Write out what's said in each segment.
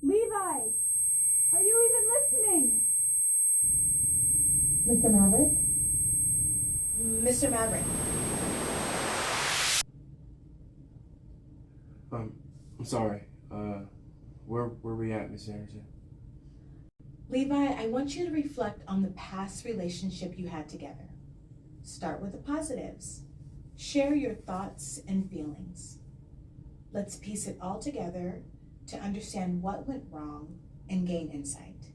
Levi! Are you even listening? Mr. Maverick? Mr. Maverick. I'm sorry. Where we at, Miss Anderson? Levi, I want you to reflect on the past relationship you had together. Start with the positives. Share your thoughts and feelings. Let's piece it all together to understand what went wrong and gain insight.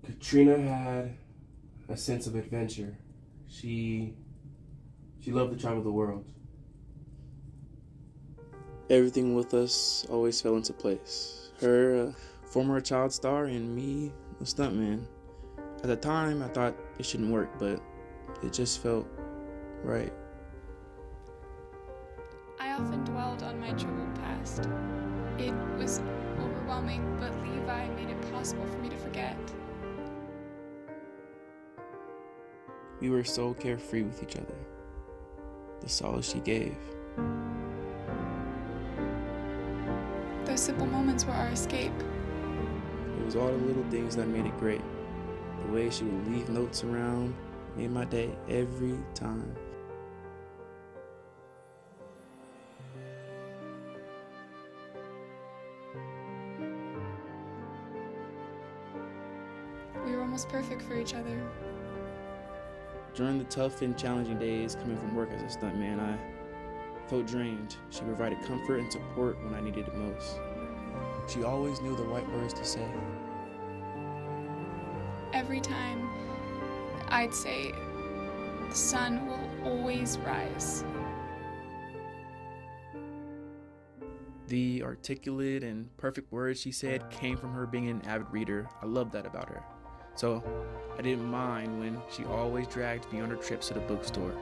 Katrina had a sense of adventure. She loved to travel the world. Everything with us always fell into place. Her, former child star, and me, a stuntman. At the time, I thought it shouldn't work, but it just felt right. I often dwelled on my troubled past. It was overwhelming, but Levi made it possible for me to forget. We were so carefree with each other. The solace she gave. Those simple moments were our escape. It was all the little things that made it great. The way she would leave notes around made my day every time. We were almost perfect for each other. During the tough and challenging days coming from work as a stuntman, I felt drained. She provided comfort and support when I needed it most. She always knew the right words to say. Every time I'd say, the sun will always rise. The articulate and perfect words she said came from her being an avid reader. I loved that about her. So I didn't mind when she always dragged me on her trips to the bookstore.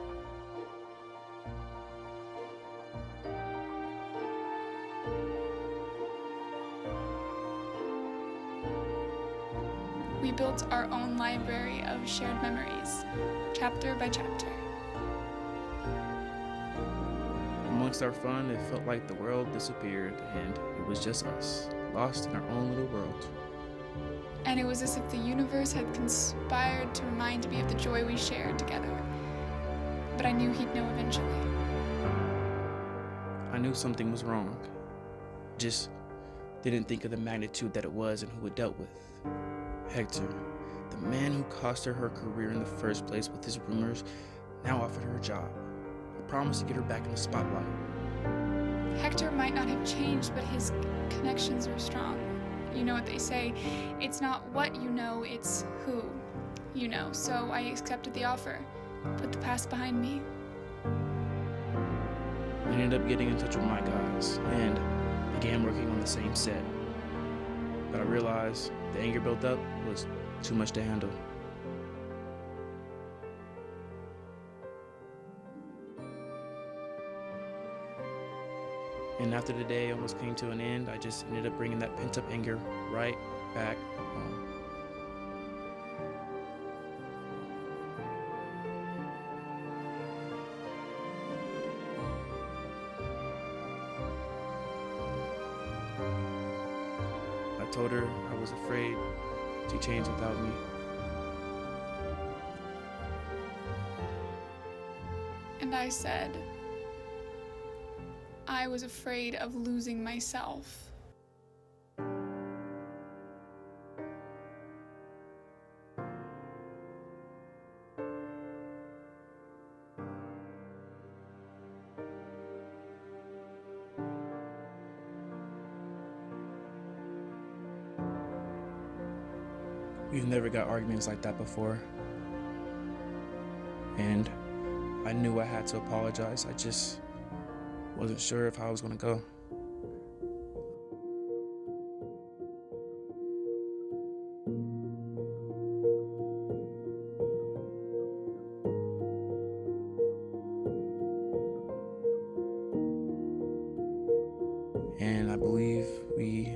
We built our own library of shared memories, chapter by chapter. Amongst our fun, it felt like the world disappeared and it was just us, lost in our own little world. And it was as if the universe had conspired to remind me of the joy we shared together. But I knew he'd know eventually. I knew something was wrong. Just didn't think of the magnitude that it was and who it dealt with. Hector, the man who cost her her career in the first place with his rumors, now offered her a job. I promised to get her back in the spotlight. Hector might not have changed, but his connections were strong. You know what they say, it's not what you know, it's who you know. So I accepted the offer, put the past behind me. I ended up getting in touch with my guys and began working on the same set. But I realized the anger built up was too much to handle. And after the day almost came to an end, I just ended up bringing that pent-up anger right back home. I told her I was afraid she changed without me. And I said, I was afraid of losing myself. We've never got arguments like that before. And I knew I had to apologize. I just wasn't sure of how I was going to go. And I believe we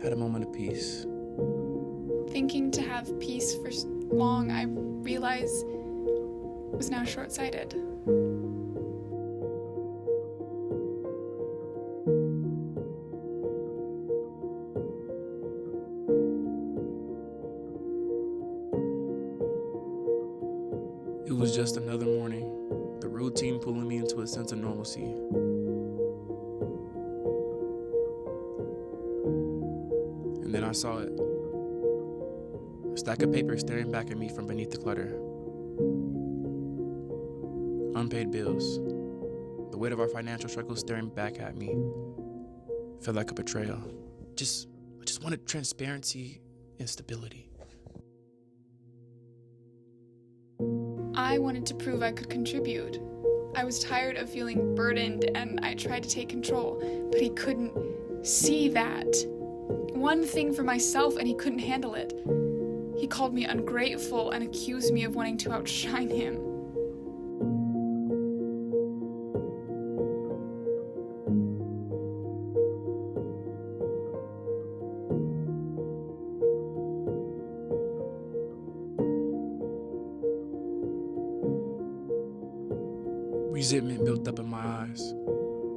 had a moment of peace. Thinking to have peace for long, I realized was now short-sighted. was just another morning, the routine pulling me into a sense of normalcy. And then I saw it. A stack of papers staring back at me from beneath the clutter. Unpaid bills. The weight of our financial struggles staring back at me felt like a betrayal. I just wanted transparency and stability. I wanted to prove I could contribute. I was tired of feeling burdened and I tried to take control, but he couldn't see that. One thing for myself and he couldn't handle it. He called me ungrateful and accused me of wanting to outshine him. Resentment built up in my eyes.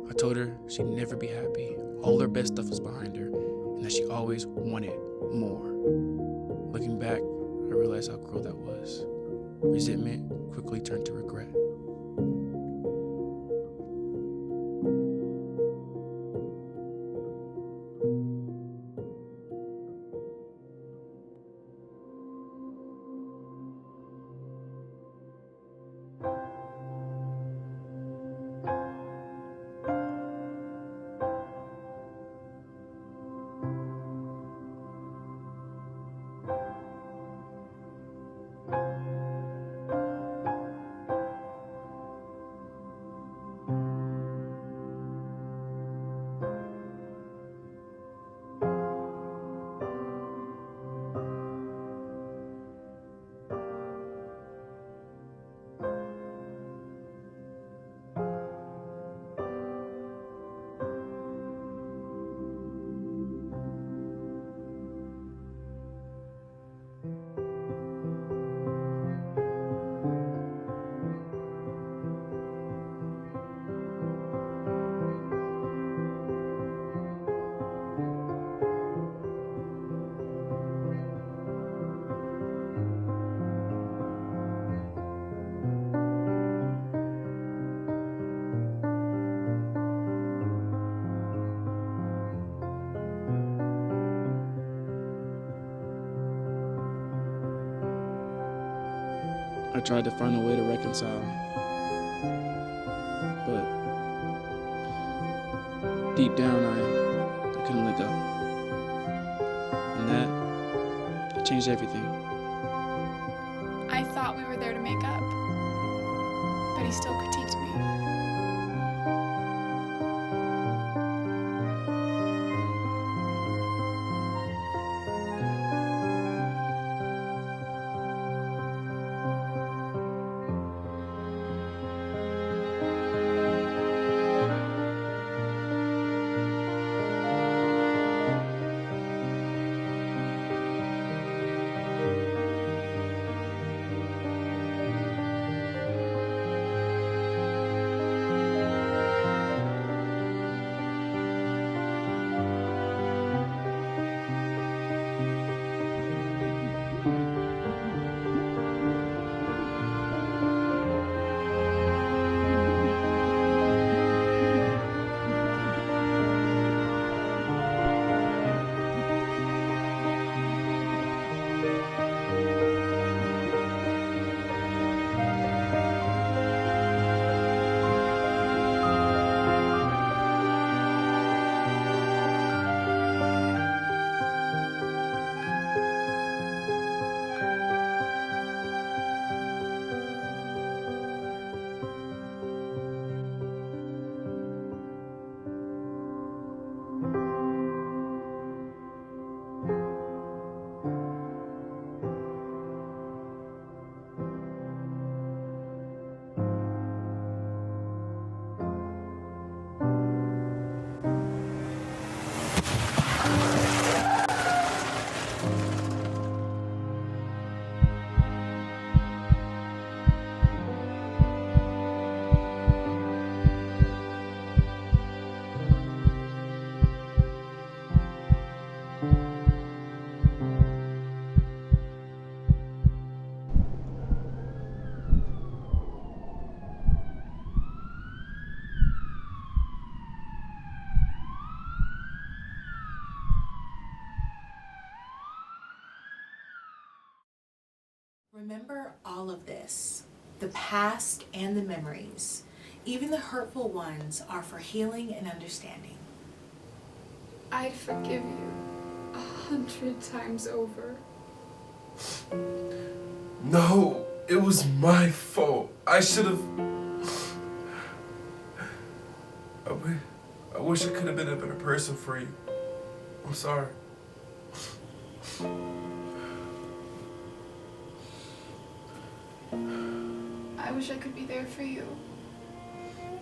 I told her she'd never be happy. All her best stuff was behind her, and that she always wanted more. Looking back, I realized how cruel that was. Resentment quickly turned to regret. I tried to find a way to reconcile, but deep down I couldn't let go. And that changed everything. I thought we were there to make up, but he still critiqued me. Remember all of this. The past and the memories, even the hurtful ones, are for healing and understanding. I'd forgive you 100 times over. No, it was my fault. I should have. I wish I could have been a better person for you. I'm sorry. I wish I could be there for you.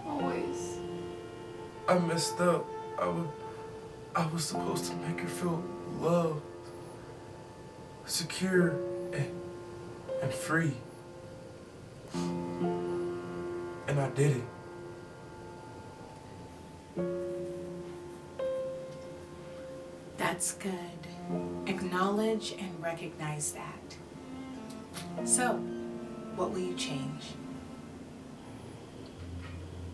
Always. I messed up. I was supposed to make her feel loved, secure, and free. And I did it. That's good. Acknowledge and recognize that. So, what will you change?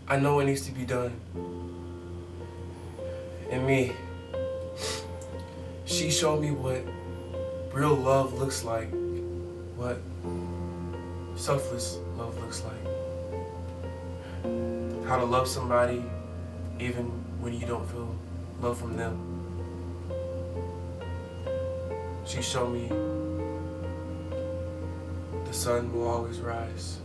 I know what needs to be done. And me, she showed me what real love looks like, what selfless love looks like. How to love somebody even when you don't feel love from them. She showed me the sun will always rise.